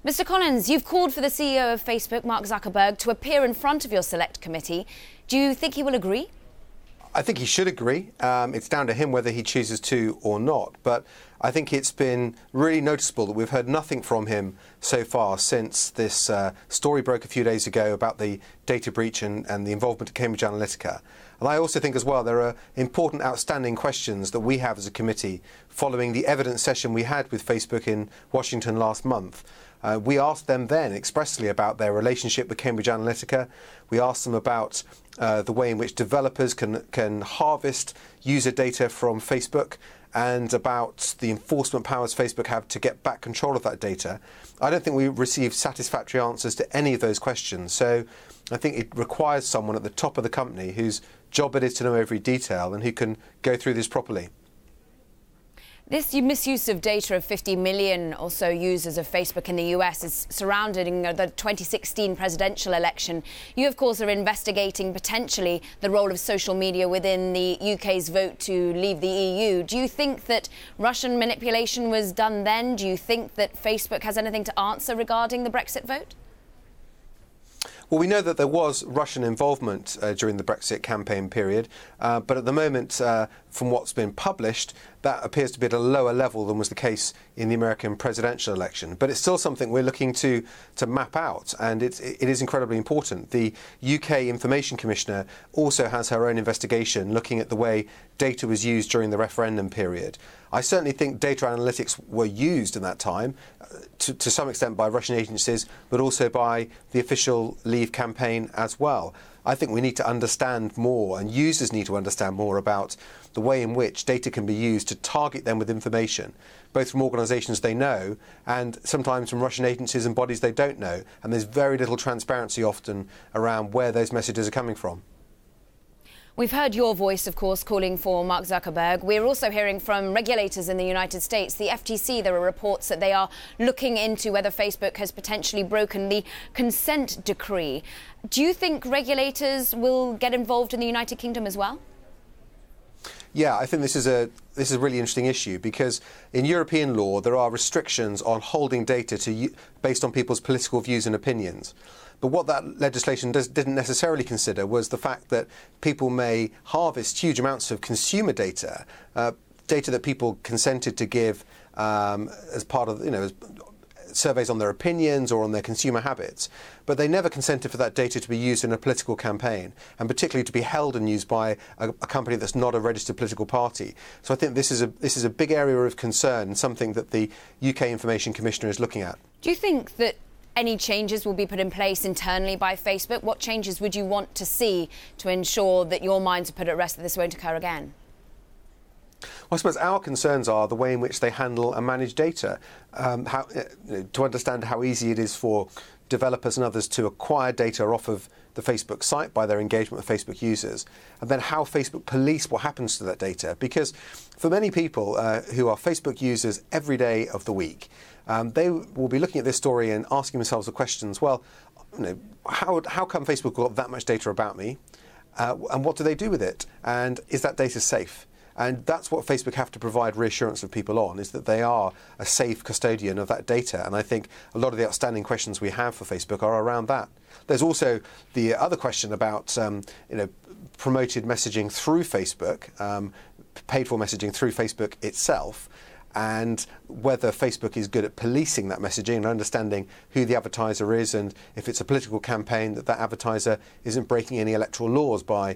Mr. Collins, you've called for the CEO of Facebook, Mark Zuckerberg, to appear in front of your select committee. Do you think he will agree? I think he should agree. It's down to him whether he chooses to or not. But I think it's been really noticeable that we've heard nothing from him so far since this story broke a few days ago about the data breach and the involvement of Cambridge Analytica. And I also think as well there are important outstanding questions that we have as a committee following the evidence session we had with Facebook in Washington last month. We asked them then expressly about their relationship with Cambridge Analytica. We asked them about the way in which developers can harvest user data from Facebook and about the enforcement powers Facebook have to get back control of that data. I don't think we received satisfactory answers to any of those questions. So I think it requires someone at the top of the company whose job it is to know every detail and who can go through this properly. This misuse of data of 50 million or so users of Facebook in the US is surrounding the 2016 presidential election. You, of course, are investigating potentially the role of social media within the UK's vote to leave the EU. Do you think that Russian manipulation was done then? Do you think that Facebook has anything to answer regarding the Brexit vote? Well, we know that there was Russian involvement during the Brexit campaign period, but at the moment, from what's been published, that appears to be at a lower level than was the case in the American presidential election. But it's still something we're looking to map out, and it is incredibly important. The UK Information Commissioner also has her own investigation looking at the way data was used during the referendum period. I certainly think data analytics were used in that time, to some extent by Russian agencies, but also by the official Leave campaign as well. I think we need to understand more, and users need to understand more about the way in which data can be used to target them with information, both from organisations they know and sometimes from Russian agencies and bodies they don't know. And there's very little transparency often around where those messages are coming from. We've heard your voice, of course, calling for Mark Zuckerberg. We're also hearing from regulators in the United States, the FTC. There are reports that they are looking into whether Facebook has potentially broken the consent decree. Do you think regulators will get involved in the United Kingdom as well? Yeah, I think this is a really interesting issue because in European law there are restrictions on holding data based on people's political views and opinions. But what that legislation didn't necessarily consider was the fact that people may harvest huge amounts of consumer data, data that people consented to give as part of, surveys on their opinions or on their consumer habits. But they never consented for that data to be used in a political campaign, and particularly to be held and used by a company that's not a registered political party. So I think this is a big area of concern and something that the UK Information Commissioner is looking at. Do you think that any changes will be put in place internally by Facebook? What changes would you want to see to ensure that your minds are put at rest that this won't occur again? Well, I suppose our concerns are the way in which they handle and manage data, to understand how easy it is for developers and others to acquire data off of the Facebook site by their engagement with Facebook users, and then how Facebook police what happens to that data. Because for many people who are Facebook users every day of the week, they will be looking at this story and asking themselves the questions, well, how come Facebook got that much data about me? And what do they do with it? And is that data safe? And that's what Facebook have to provide reassurance of people on, is that they are a safe custodian of that data. And I think a lot of the outstanding questions we have for Facebook are around that. There's also the other question about promoted messaging through Facebook, paid for messaging through Facebook itself, and whether Facebook is good at policing that messaging and understanding who the advertiser is, and if it's a political campaign, that advertiser isn't breaking any electoral laws by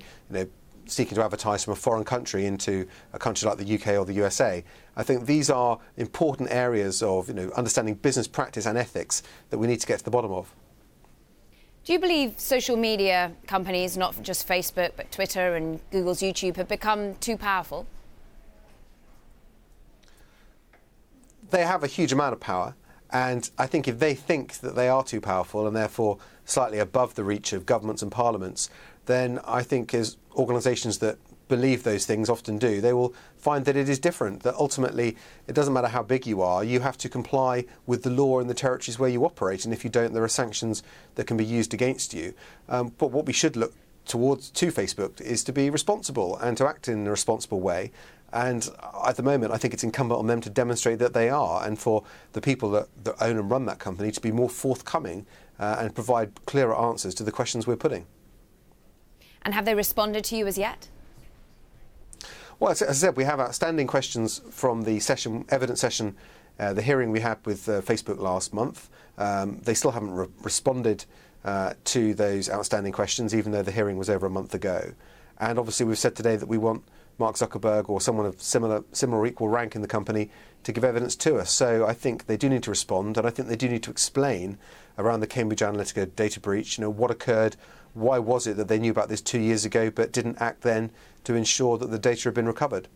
seeking to advertise from a foreign country into a country like the UK or the USA. I think these are important areas of understanding business practice and ethics that we need to get to the bottom of. Do you believe social media companies, not just Facebook, but Twitter and Google's YouTube, have become too powerful? They have a huge amount of power, and I think if they think that they are too powerful and therefore slightly above the reach of governments and parliaments, then I think as organisations that believe those things often do, they will find that it is different, that ultimately it doesn't matter how big you are, you have to comply with the law in the territories where you operate, and if you don't, there are sanctions that can be used against you. But what we should look to Facebook is to be responsible and to act in a responsible way, And at the moment, I think it's incumbent on them to demonstrate that they are, and for the people that own and run that company to be more forthcoming and provide clearer answers to the questions we're putting. And have they responded to you as yet? Well, as I said, we have outstanding questions from the evidence session, the hearing we had with Facebook last month. They still haven't responded to those outstanding questions, even though the hearing was over a month ago. And obviously, we've said today that we want Mark Zuckerberg or someone of similar or equal rank in the company to give evidence to us. So I think they do need to respond, and I think they do need to explain around the Cambridge Analytica data breach, what occurred, why was it that they knew about this 2 years ago but didn't act then to ensure that the data had been recovered.